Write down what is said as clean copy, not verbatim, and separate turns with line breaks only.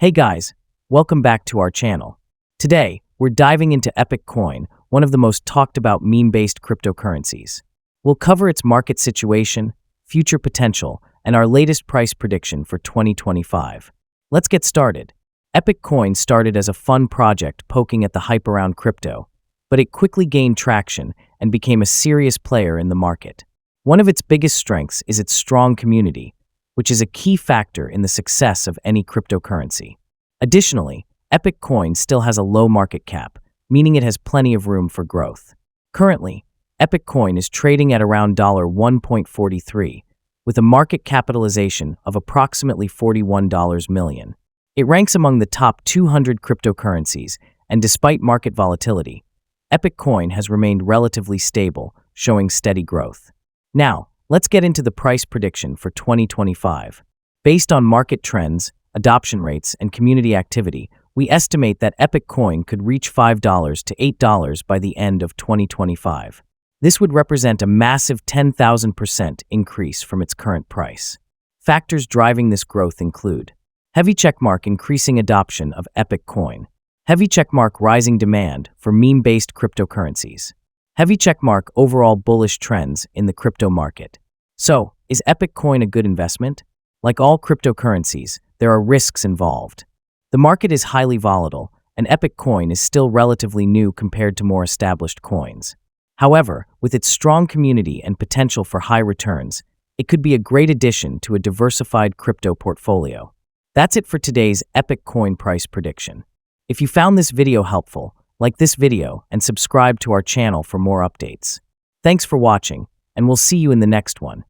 Hey guys, welcome back to our channel. Today, we're diving into Epic Coin, one of the most talked about meme-based cryptocurrencies. We'll cover its market situation, future potential, and our latest price prediction for 2025. Let's get started. Epic Coin started as a fun project poking at the hype around crypto, but it quickly gained traction and became a serious player in the market. One of its biggest strengths is its strong community, which is a key factor in the success of any cryptocurrency. Additionally, Epic Coin still has a low market cap, meaning it has plenty of room for growth. Currently, Epic Coin is trading at around $1.43, with a market capitalization of approximately $41 million. It ranks among the top 200 cryptocurrencies, and despite market volatility, Epic Coin has remained relatively stable, showing steady growth. Now, let's get into the price prediction for 2025. Based on market trends, adoption rates, and community activity, we estimate that Epic Coin could reach $5 to $8 by the end of 2025. This would represent a massive 10,000% increase from its current price. Factors driving this growth include heavy checkmark increasing adoption of Epic Coin, heavy checkmark rising demand for meme-based cryptocurrencies, heavy checkmark overall bullish trends in the crypto market. So, is Epic Coin a good investment? Like all cryptocurrencies, there are risks involved. The market is highly volatile, and Epic Coin is still relatively new compared to more established coins. However, with its strong community and potential for high returns, it could be a great addition to a diversified crypto portfolio. That's it for today's Epic Coin price prediction. If you found this video helpful, like this video and subscribe to our channel for more updates. Thanks for watching, and we'll see you in the next one.